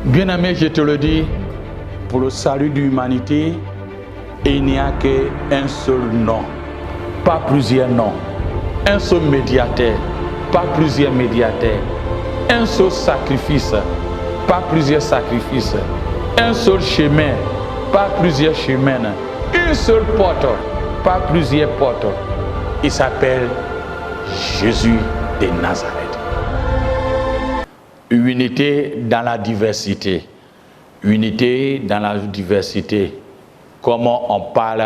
Bien-aimé, je te le dis, pour le salut de l'humanité, il n'y a qu'un seul nom, pas plusieurs noms. Un seul médiateur, pas plusieurs médiateurs. Un seul sacrifice, pas plusieurs sacrifices. Un seul chemin, pas plusieurs chemins. Une seule porte, pas plusieurs portes. Il s'appelle Jésus de Nazareth. Unité dans la diversité. Unité dans la diversité. Comment on parle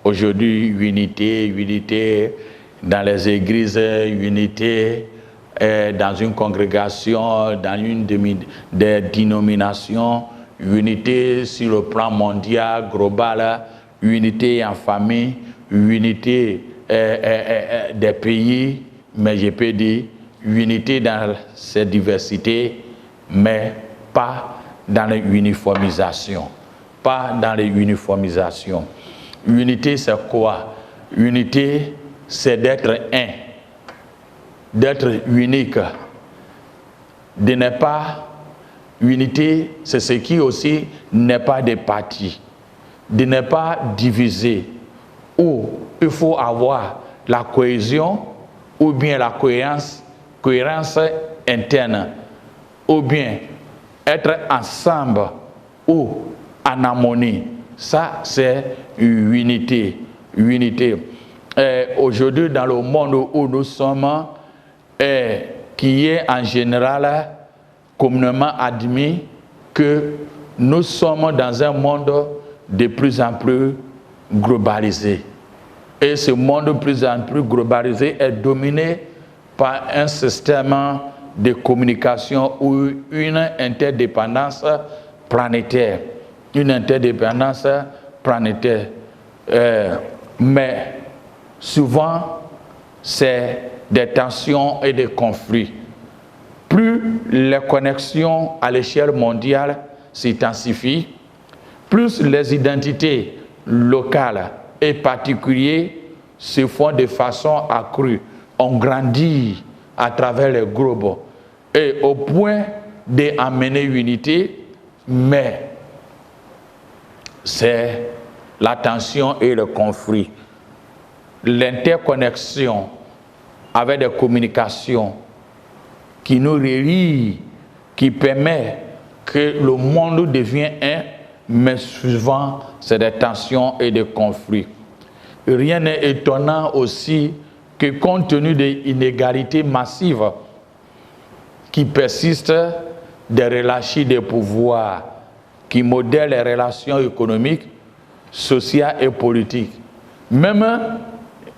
aujourd'hui, unité dans les églises, unité dans une congrégation, dans une des dénominations, unité sur le plan mondial, global, unité en famille, unité des pays, mais je peux dire unité dans cette diversité, mais pas dans l'uniformisation. Pas dans les uniformisations. Unité, c'est quoi? Unité, c'est d'être un, d'être unique. De ne pas, unité, c'est ce qui aussi n'est pas des partis. De ne pas diviser. Où il faut avoir la cohésion ou bien la cohérence interne. Ou bien être ensemble ou en harmonie. Ça, c'est unité. Unité. Aujourd'hui, dans le monde où nous sommes, qui est en général communément admis que nous sommes dans un monde de plus en plus globalisé. Et ce monde de plus en plus globalisé est dominé par un système de communication ou une interdépendance planétaire. Une interdépendance planétaire. Mais souvent, c'est des tensions et des conflits. Plus les connexions à l'échelle mondiale s'intensifient, plus les identités locales et particulières se font de façon accrue. On grandit à travers le globe et au point d'amener unité, mais c'est la tension et le conflit. L'interconnexion avec des communications qui nous relient, qui permet que le monde devienne un, mais souvent c'est des tensions et des conflits. Rien n'est étonnant aussi que compte tenu des inégalités massives qui persistent, des relâchis de pouvoir qui modèlent les relations économiques, sociales et politiques, même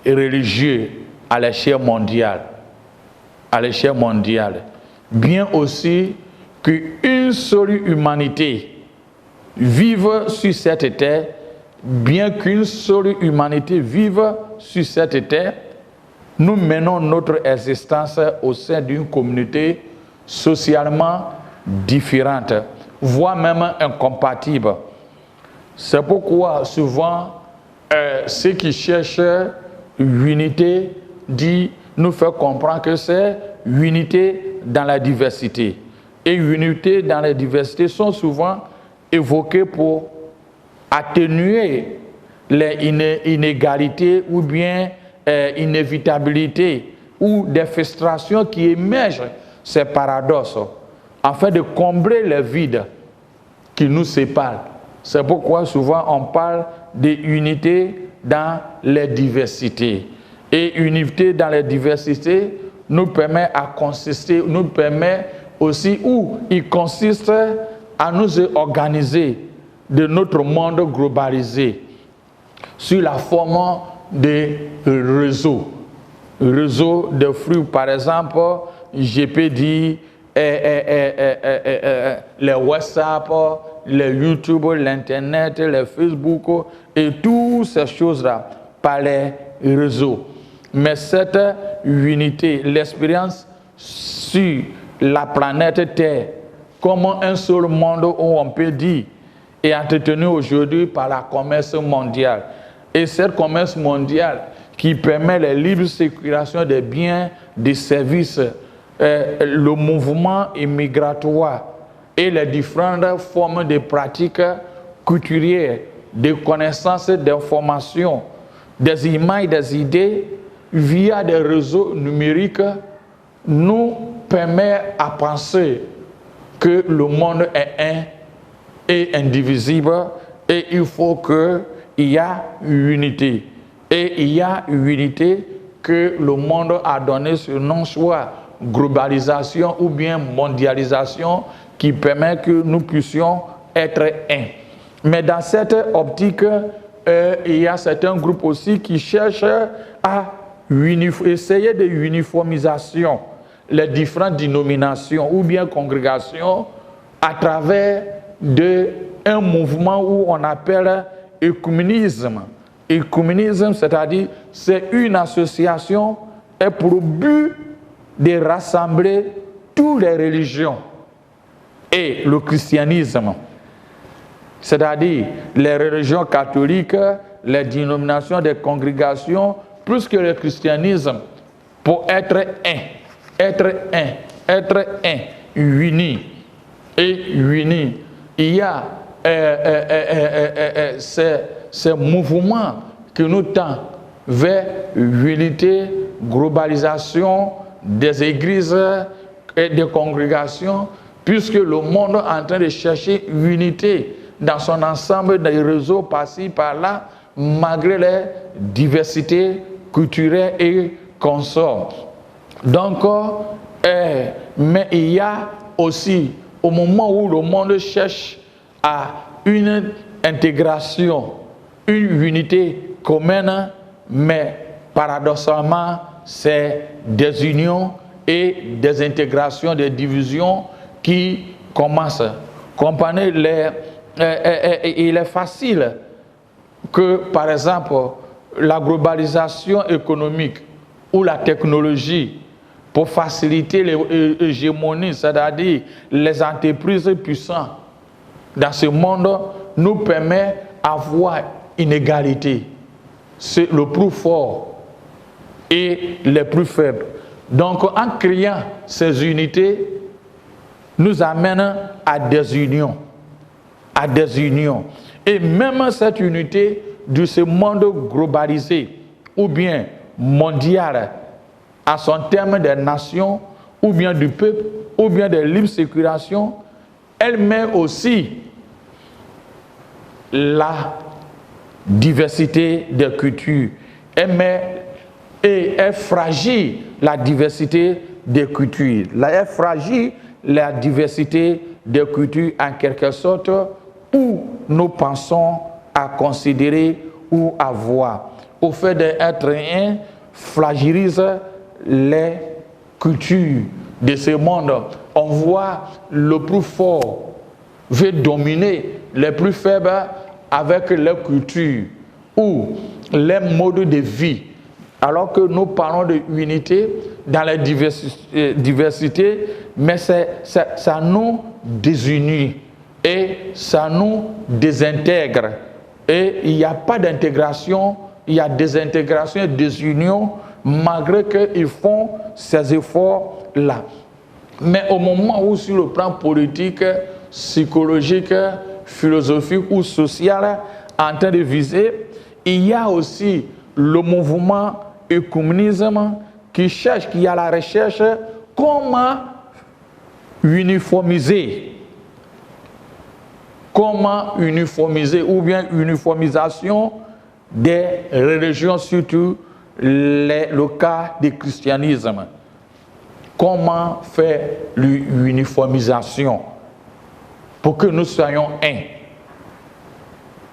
religieuses à l'échelle mondiale. Bien aussi qu'une seule humanité vive sur cette terre, bien qu'une seule humanité vive sur cette terre, nous menons notre existence au sein d'une communauté socialement différente, voire même incompatible. C'est pourquoi souvent ceux qui cherchent l'unité nous fait comprendre que c'est unité dans la diversité. Et unité dans la diversité sont souvent évoquées pour atténuer les inégalités ou bien inévitabilité ou des frustrations qui émergent, ces paradoxes, afin de combler les vides qui nous séparent. C'est pourquoi souvent on parle d'unité dans les diversités. Et unité dans les diversités nous permet aussi, ou il consiste à nous organiser de notre monde globalisé sur la forme de réseaux. Réseaux de flux, par exemple, je peux dire les WhatsApp, les YouTube, l'Internet, les Facebook et toutes ces choses-là par les réseaux. Mais cette unité, l'expérience sur la planète Terre, comme un seul monde où on peut dire, est entretenu aujourd'hui par la commerce mondiale. Et cette commerce mondiale qui permet la libre circulation des biens, des services, le mouvement immigratoire et les différentes formes de pratiques culturelles, de connaissances, d'informations, des images, des idées, via des réseaux numériques, nous permet à penser que le monde est un et indivisible et il faut qu'il y a une unité. Et il y a une unité que le monde a donné ce nom, soit globalisation ou bien mondialisation, qui permet que nous puissions être un. Mais dans cette optique, il y a certains groupes aussi qui cherchent à essayer de uniformisation les différentes dénominations ou bien congrégations à travers un mouvement où on appelle écuménisme. Écuménisme, c'est-à-dire c'est une association et pour le but de rassembler toutes les religions et le christianisme, c'est-à-dire les religions catholiques, les dénominations des congrégations, plus que le christianisme, pour être unis. Et unis. Il y a ces mouvements que nous tendons vers l'unité, globalisation des églises et des congrégations, puisque le monde est en train de chercher l'unité dans son ensemble des réseaux par-ci, par-là, malgré les diversités culturelles et consorts. Donc, mais il y a aussi, au moment où le monde cherche à une intégration, une unité commune, mais paradoxalement, c'est des unions et des intégrations, des divisions qui commencent. Comprenez, il est facile que, par exemple, la globalisation économique ou la technologie, pour faciliter l'hégémonie, c'est-à-dire les entreprises puissantes dans ce monde, nous permet d'avoir une égalité. C'est le plus fort et les plus faibles. Donc, en créant ces unités, nous amène à des unions. À des unions. Et même cette unité de ce monde globalisé, ou bien mondial, à son terme des nations, ou bien du peuple, ou bien de libre circulation, elle met aussi la diversité des cultures. Elle fragile la diversité des cultures. Elle fragile la diversité des cultures en quelque sorte où nous pensons à considérer ou à voir. Au fait d'être un, fragilise les cultures de ce monde. On voit le plus fort veut dominer les plus faibles avec leur culture ou les modes de vie. Alors que nous parlons de unité dans la diversité, mais ça nous désunit et ça nous désintègre. Et il n'y a pas d'intégration, il y a désintégration et désunion, malgré qu'ils font ces efforts-là. Mais au moment où, sur le plan politique, psychologique, philosophique ou social, en train de viser, il y a aussi le mouvement écuménisme qui cherche, qui a la recherche comment uniformiser ou bien uniformisation des religions, surtout le cas du christianisme. Comment faire l'uniformisation pour que nous soyons un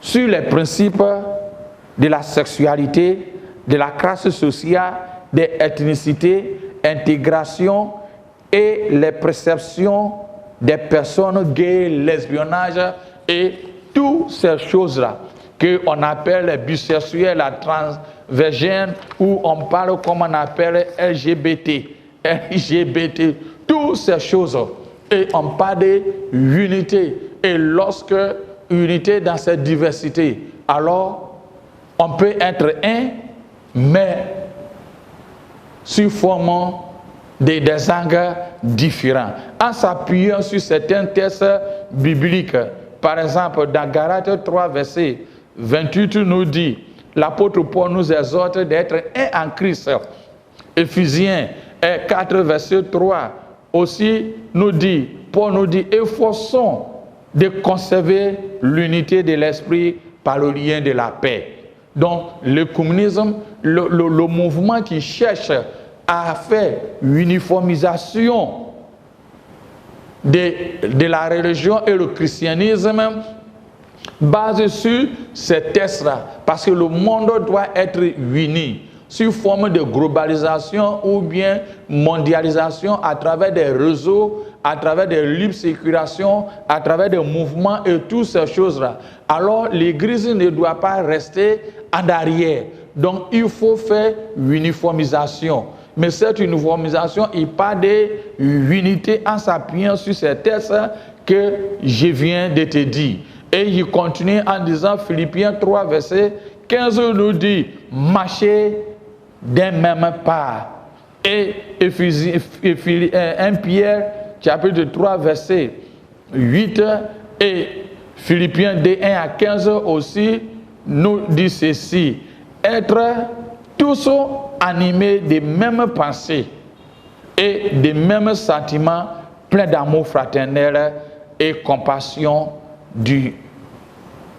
sur les principes de la sexualité, de la classe sociale, des ethnicités, intégration et les perceptions des personnes gays, l'espionnage et toutes ces choses-là qu'on appelle les bisexuels, la transvégène, ou on parle comme on appelle LGBT, toutes ces choses. Et on parle d'unité. Et lorsque unité dans cette diversité, alors on peut être un, mais sous forme des angles différents, en s'appuyant sur certains textes bibliques. Par exemple, dans Galates 3, verset 28, nous dit, l'apôtre Paul nous exhorte d'être un en Christ. Éphésiens 4, verset 3, aussi Paul nous dit, efforçons de conserver l'unité de l'esprit par le lien de la paix. Donc, le communisme, le mouvement qui cherche à faire uniformisation de la religion et le christianisme basé sur ces textes-là, parce que le monde doit être uni sous forme de globalisation ou bien mondialisation à travers des réseaux, à travers des libres circulations, à travers des mouvements et toutes ces choses-là. Alors l'Église ne doit pas rester en arrière. Donc il faut faire uniformisation. Mais cette uniformisation, il parle d'unité en s'appuyant sur ces textes que je viens de te dire. Et il continue en disant, Philippiens 3, verset 15 nous dit, marchez d'un même pas. Et 1 Pierre, chapitre 3, verset 8, et Philippiens 2, 1 à 15 aussi, nous dit ceci, être tous animés des mêmes pensées et des mêmes sentiments pleins d'amour fraternel et compassion,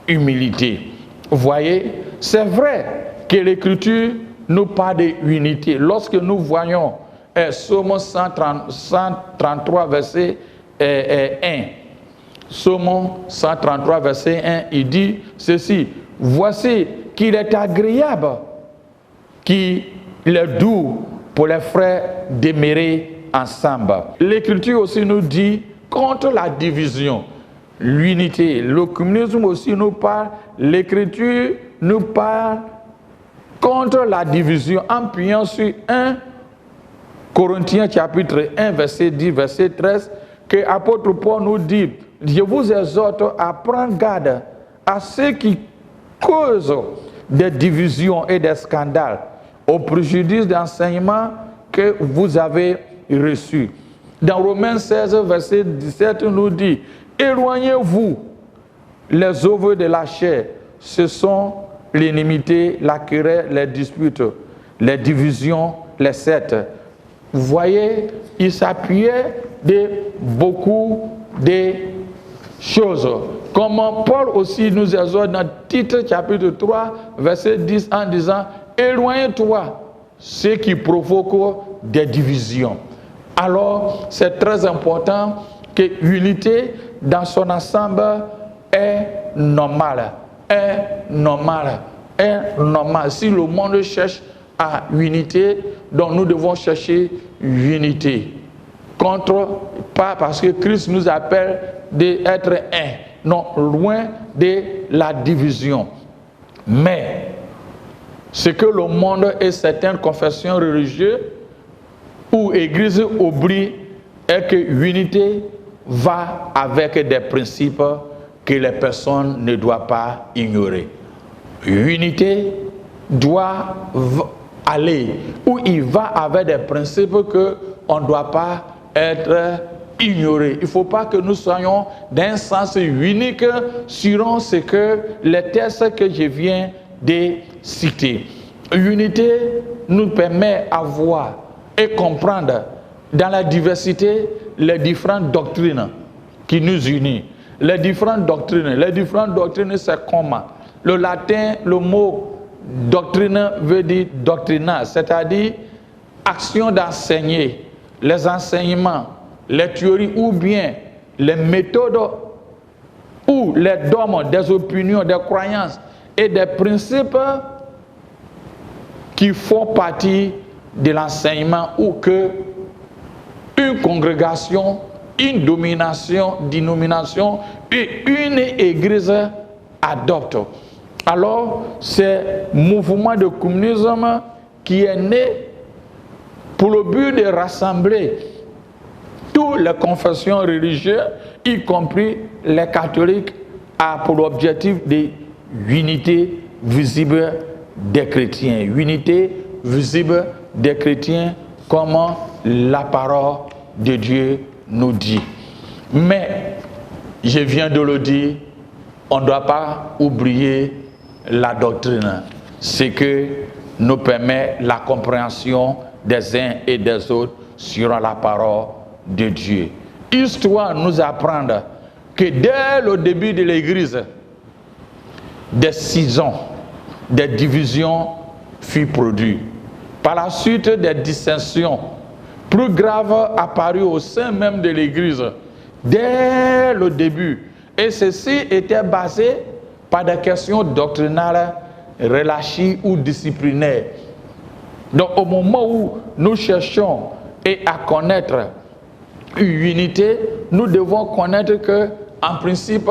d'humilité. Vous voyez, c'est vrai que l'Écriture nous parle d'unité. Lorsque nous voyons Psaume 133, verset 1, Psaume 133, verset 1, il dit ceci, voici qu'il est agréable, qu'il est doux pour les frères demeurer ensemble. L'Écriture aussi nous dit contre la division, l'unité. Le communisme aussi nous parle, l'Écriture nous parle contre la division en appuyant sur 1 Corinthiens chapitre 1, verset 10, verset 13, que l'apôtre Paul nous dit, je vous exhorte à prendre garde à ceux qui causent des divisions et des scandales au préjudice d'enseignements que vous avez reçus. Dans Romains 16, verset 17, nous dit, éloignez-vous les œuvres de la chair, ce sont l'inimité, la querelle, les disputes, les divisions, les sectes. Vous voyez, il s'appuyait de beaucoup de choses. Comme Paul aussi nous exhorte dans Tite chapitre 3, verset 10 en disant, éloigne-toi ceux qui provoquent des divisions. Alors, c'est très important que l'unité dans son ensemble est normale. Si le monde cherche à unité, donc nous devons chercher unité. Pas parce que Christ nous appelle d'être un, non, loin de la division. Mais ce que le monde et certaines confessions religieuses ou églises oublient est que l'unité va avec des principes que les personnes ne doivent pas ignorer. L'unité doit aller, ou il va avec des principes qu'on ne doit pas être ignoré. Il ne faut pas que nous soyons d'un sens unique sur ce que les textes que je viens de citer. L'unité nous permet à voir et comprendre dans la diversité les différentes doctrines qui nous unissent. Les différentes doctrines, c'est comment? Le latin, le mot doctrine veut dire doctrina, c'est-à-dire action d'enseigner, les enseignements, les théories ou bien les méthodes ou les dogmes, des opinions, des croyances et des principes qui font partie de l'enseignement ou que une congrégation, une dénomination et une église adoptent. Alors, c'est le mouvement de communisme qui est né pour le but de rassembler toutes les confessions religieuses, y compris les catholiques, a pour l'objectif de l'unité visible des chrétiens. Unité visible des chrétiens comme la parole de Dieu nous dit. Mais, je viens de le dire, on ne doit pas oublier la doctrine, ce que nous permet la compréhension des uns et des autres sur la parole de Dieu. Histoire nous apprend que dès le début de l'Église, des scissions, des divisions furent produites. Par la suite, des dissensions plus graves apparues au sein même de l'Église dès le début. Et ceci était basé par des questions doctrinales, relâchées ou disciplinaires. Donc au moment où nous cherchons à connaître une unité, nous devons connaître que, en principe,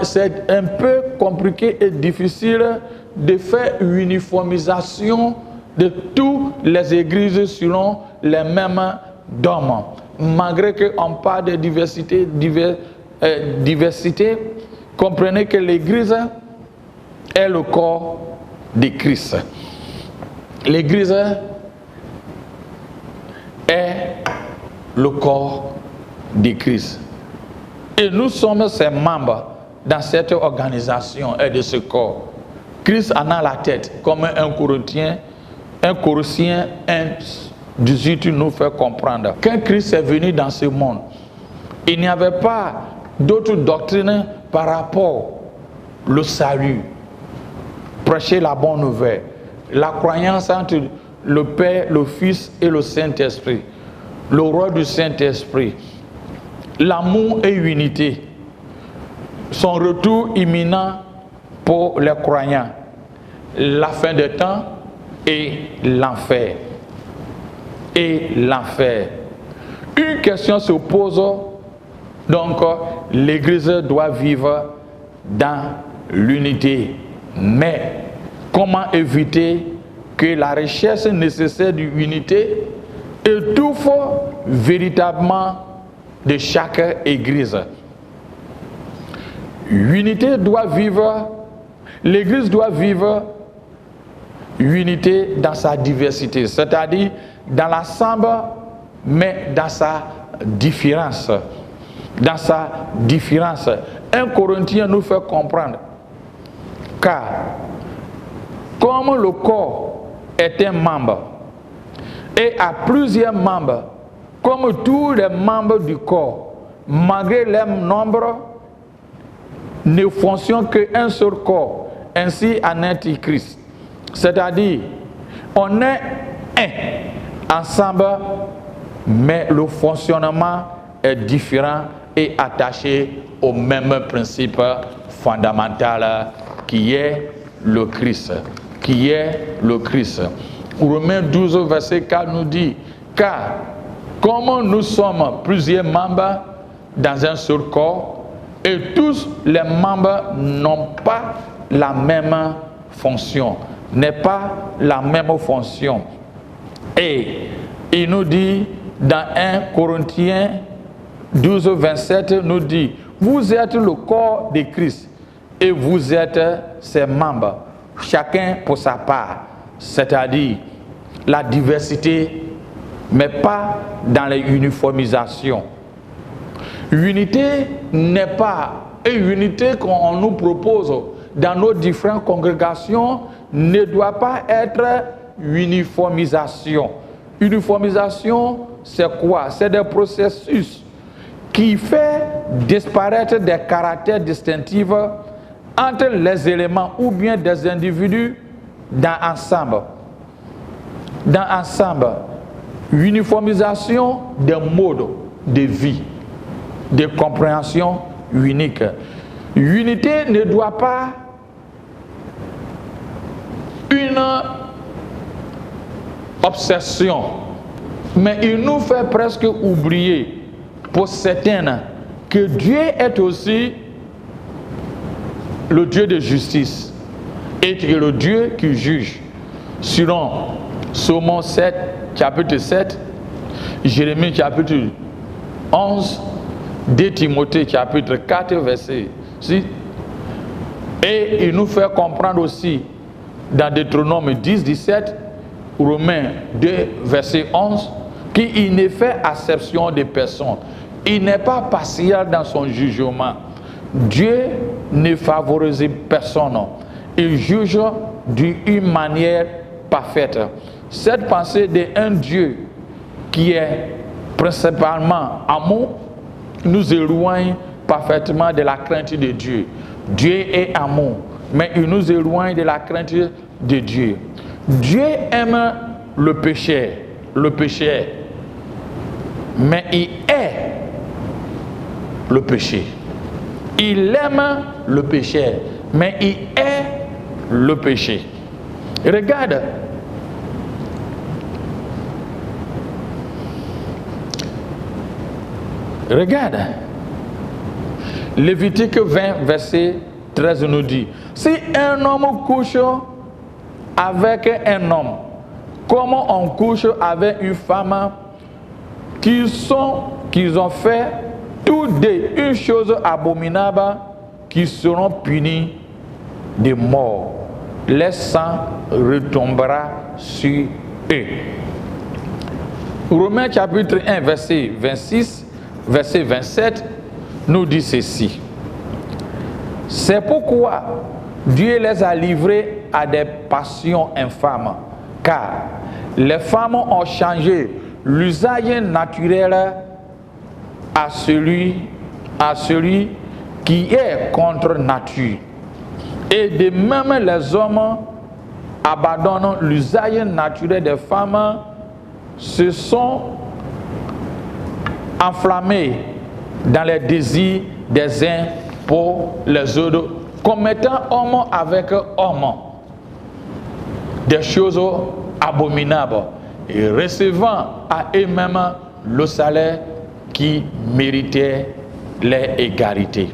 c'est un peu compliqué et difficile de faire une uniformisation de toutes les églises selon les mêmes dogmes. Malgré qu'on parle de diversité, comprenez que l'Église est le corps de Christ. L'Église est le corps de Christ. Et nous sommes ses membres dans cette organisation et de ce corps. Christ en a la tête, comme un Colossien 1:18 nous fait comprendre. Quand Christ est venu dans ce monde, il n'y avait pas d'autre doctrine par rapport au salut. Prêcher la bonne nouvelle. La croyance entre le Père, le Fils et le Saint-Esprit. Le rôle du Saint-Esprit. L'amour et l'unité. Son retour imminent pour les croyants. La fin des temps et l'enfer. Et l'enfer. Une question se pose, donc l'Église doit vivre dans l'unité. Mais comment éviter que la recherche nécessaire d'unité étouffe véritablement de chaque Église? L'unité doit vivre, l'Église doit vivre l'unité dans sa diversité, c'est-à-dire dans l'ensemble, mais dans sa différence. Dans sa différence. 1 Corinthiens nous fait comprendre, car comme le corps est un membre et a plusieurs membres, comme tous les membres du corps, malgré leur nombre, ne fonctionnent qu'un seul corps, ainsi en est Christ. C'est-à-dire, on est un ensemble, mais le fonctionnement est différent et attaché au même principe fondamental qui est le Christ. Qui est le Christ. Romains 12, verset 4 nous dit, car comme nous sommes plusieurs membres dans un seul corps, et tous les membres n'ont pas la même fonction, n'est pas la même fonction. Et il nous dit dans 1 Corinthiens 12, 27, nous dit, vous êtes le corps de Christ et vous êtes ses membres, chacun pour sa part, c'est-à-dire la diversité, mais pas dans les uniformisations. L'unité n'est pas, et l'unité qu'on nous propose dans nos différentes congrégations ne doit pas être uniformisation. Uniformisation, c'est quoi? C'est des processus qui fait disparaître des caractères distinctifs entre les éléments ou bien des individus dans l'ensemble. Dans l'ensemble, uniformisation des modes de vie, de compréhension unique. L'unité ne doit pas une obsession, mais il nous fait presque oublier pour certains que Dieu est aussi le Dieu de justice et que le Dieu qui juge. Selon Psaume 7, chapitre 7, Jérémie chapitre 11, 2 Timothée chapitre 4, verset 6. Et il nous fait comprendre aussi dans Deutéronome 10, 17, Romains 2, verset 11, qu'il ne fait acception de personne. Il n'est pas partial dans son jugement. Dieu ne favorise personne. Il juge d'une manière parfaite. Cette pensée d'un Dieu qui est principalement amour nous éloigne parfaitement de la crainte de Dieu. Dieu est amour, mais il nous éloigne de la crainte de Dieu. Dieu aime le péché, mais il hait le péché. Il aime le péché, mais il hait le péché. Regarde. Regarde. Lévitique 20, verset 13 nous dit, si un homme couche avec un homme, comment on couche avec une femme qu'ils ont fait tous deux une chose abominable qui seront punis de mort. Le sang retombera sur eux. Romains chapitre 1, verset 26, verset 27 nous dit ceci. C'est pourquoi Dieu les a livrés à des passions infâmes, car les femmes ont changé l'usage naturel à celui qui est contre nature. Et de même les hommes abandonnent l'usage naturel des femmes, se sont enflammés dans les désirs des uns pour les autres, commettant homme avec homme des choses abominables et recevant à eux-mêmes le salaire qui méritait l'égalité.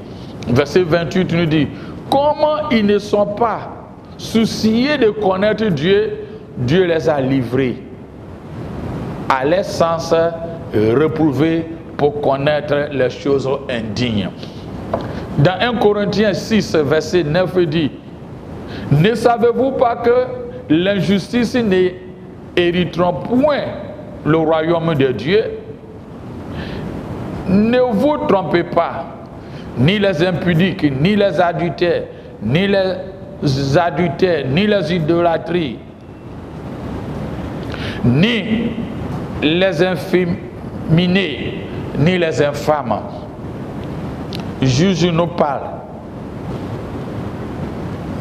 Verset 28 nous dit, comment ils ne sont pas souciés de connaître Dieu, Dieu les a livrés à l'essence reprouvée pour connaître les choses indignes. Dans 1 Corinthiens 6, verset 9 dit, ne savez-vous pas que l'injustice n'hériteront point le royaume de Dieu? Ne vous trompez pas, ni les impudiques, ni les adultères, ni les idolâtries, ni les inféminés, ni les infâmes. Juge nous parle.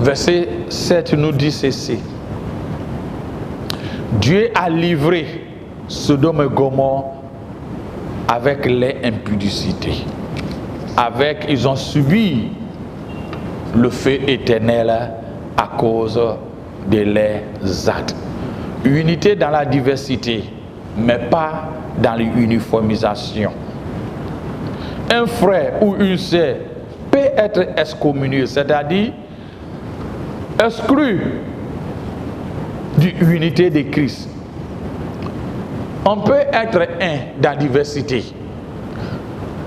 Verset 7 nous dit ceci. Dieu a livré Sodome et Gomorrhe avec les impudicités. Ils ont subi le feu éternel à cause de leurs actes. Unité dans la diversité, mais pas dans l'uniformisation. Un frère ou une sœur peut être excommunié, c'est-à-dire exclu de l'unité de Christ. On peut être un dans la diversité.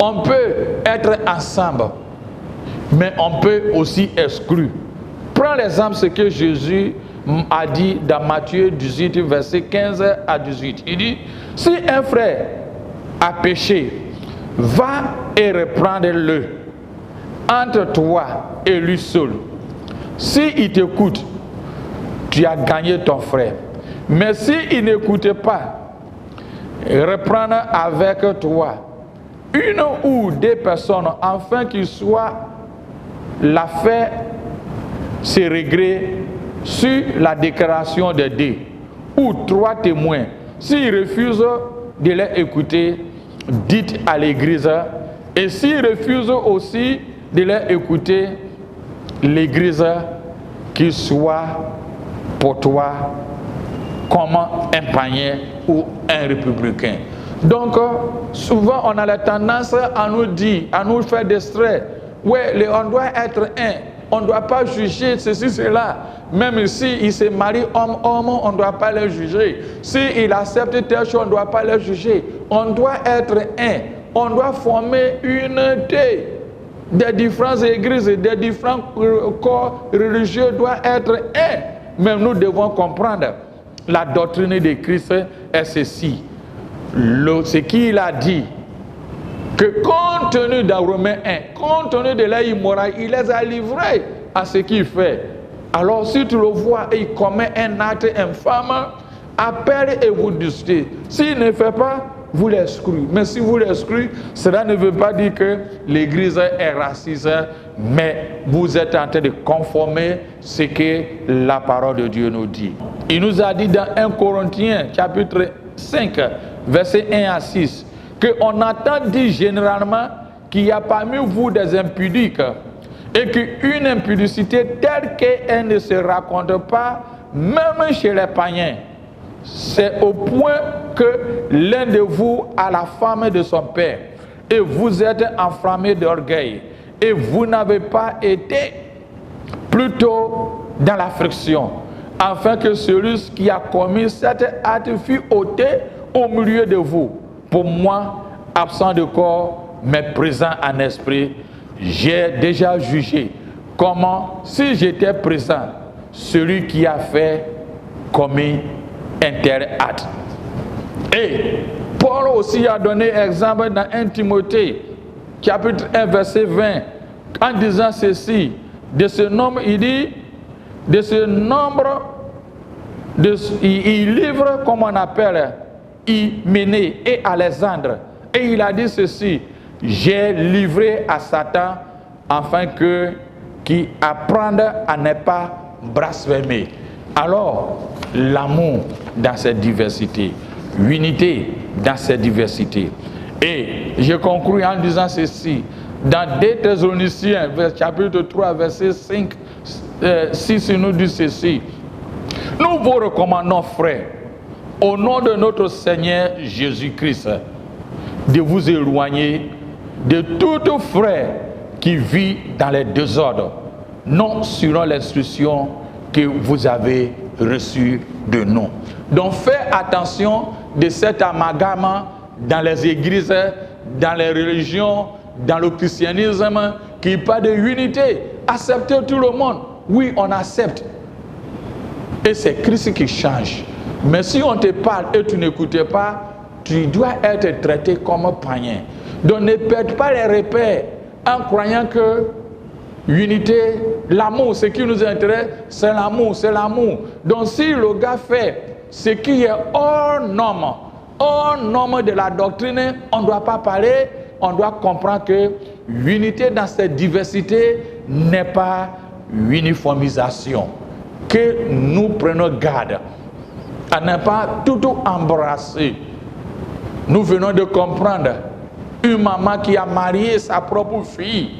On peut être ensemble, mais on peut aussi exclure. Prends l'exemple de ce que Jésus a dit dans Matthieu 18, verset 15 à 18. Il dit, si un frère a péché, va et reprendre-le entre toi et lui seul. S'il t'écoute, tu as gagné ton frère. Mais s'il n'écoute pas, reprendre avec toi une ou deux personnes, afin qu'il soit l'affaire se régler sur la déclaration de deux ou trois témoins. S'ils refusent de les écouter, dites à l'église, et s'ils refusent aussi de les écouter, l'église qu'il soit pour toi comme un païen ou un républicain. Donc, souvent on a la tendance à nous dire, à nous faire distraire. Oui, on doit être un. On ne doit pas juger ceci, cela. Même s'il se marie homme-homme, on ne doit pas le juger. S'il accepte telle chose, on ne doit pas le juger. On doit être un. On doit former une unité. Des différentes églises, des différents corps religieux doivent être un. Mais nous devons comprendre la doctrine de Christ est ceci. Ce qu'il a dit, que compte tenu dans Romains 1, compte tenu de leur immoralité, il les a livrés à ce qu'il fait. Alors si tu le vois et il commet un acte infâme, appelle et vous discutez. S'il ne fait pas, vous l'excluez. Mais si vous l'excluez, cela ne veut pas dire que l'Église est raciste, mais vous êtes en train de conformer ce que la parole de Dieu nous dit. Il nous a dit dans 1 Corinthiens chapitre 5, versets 1 à 6, qu'on entend dire généralement qu'il y a parmi vous des impudiques et qu'une impudicité telle qu'elle ne se raconte pas, même chez les païens. C'est au point que l'un de vous a la femme de son père et vous êtes enflammé d'orgueil et vous n'avez pas été plutôt dans la friction, afin que celui qui a commis cet acte fût ôté au milieu de vous. Pour moi, absent de corps, mais présent en esprit, j'ai déjà jugé comment, si j'étais présent, celui qui a fait commis un tel acte. Et Paul aussi a donné exemple dans 1 Timothée, chapitre 1, verset 20, en disant ceci, de ce nombre, il dit, de ce nombre, il livre, comme on appelle, Hyménée et Alexandre. Et il a dit ceci, j'ai livré à Satan afin qu'il apprenne à ne pas blasphémer. Alors, l'amour dans cette diversité, l'unité dans cette diversité. Et je conclue en disant ceci, dans 2 Thessaloniciens, chapitre 3, verset 5, 6, il nous dit ceci, nous vous recommandons, frères, au nom de notre Seigneur Jésus-Christ, de vous éloigner de tout frère qui vit dans les désordres, non selon l'instruction que vous avez reçue de nous. Donc faites attention de cet amalgame dans les églises, dans les religions, dans le christianisme, qui parle de unité. Acceptez tout le monde. Oui, on accepte. Et c'est Christ qui change. Mais si on te parle et tu n'écoutes pas, tu dois être traité comme païen. Donc ne perds pas les repères en croyant que l'unité, l'amour, ce qui nous intéresse, c'est l'amour, c'est l'amour. Donc si le gars fait ce qui est hors norme de la doctrine, on ne doit pas parler, on doit comprendre que l'unité dans cette diversité n'est pas uniformisation. Que nous prenons garde à ne pas tout embrasser. Nous venons de comprendre une maman qui a marié sa propre fille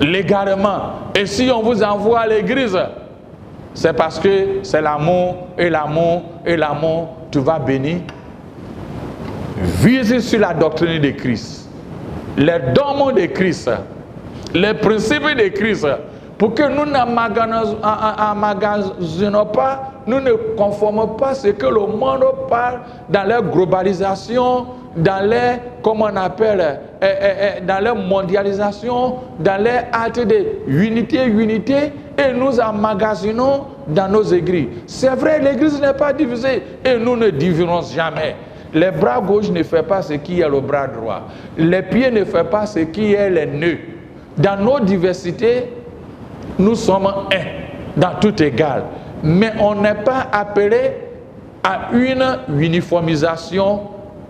légalement. Et si on vous envoie à l'église, c'est parce que c'est l'amour et l'amour et l'amour. Tu vas bénir. Visez sur la doctrine de Christ, les dogmes de Christ, les principes de Christ, pour que nous n'emmagasinons pas, nous ne conformons pas à ce que le monde parle dans leur globalisation, dans leur, comme on appelle, dans leur mondialisation, dans leur acte de unité, et nous emmagasinons dans nos églises. C'est vrai, l'église n'est pas divisée, et nous ne diviserons jamais. Les bras gauche ne font pas ce qui est le bras droit. Les pieds ne font pas ce qui est les nœuds. Dans nos diversités, nous sommes un, dans tout égal. Mais on n'est pas appelé à une uniformisation,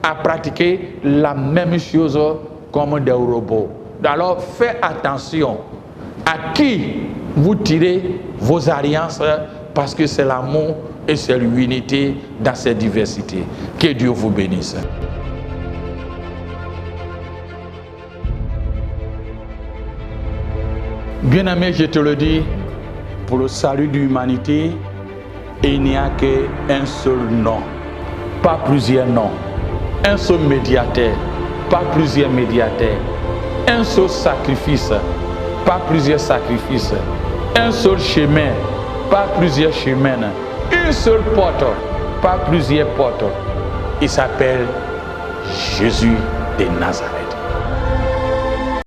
à pratiquer la même chose comme des robots. Alors faites attention à qui vous tirez vos alliances, parce que c'est l'amour et c'est l'unité dans cette diversité. Que Dieu vous bénisse. Bien-aimé, je te le dis, pour le salut de l'humanité, il n'y a qu'un seul nom, pas plusieurs noms. Un seul médiateur, pas plusieurs médiateurs. Un seul sacrifice, pas plusieurs sacrifices. Un seul chemin, pas plusieurs chemins. Une seule porte, pas plusieurs portes. Il s'appelle Jésus de Nazareth.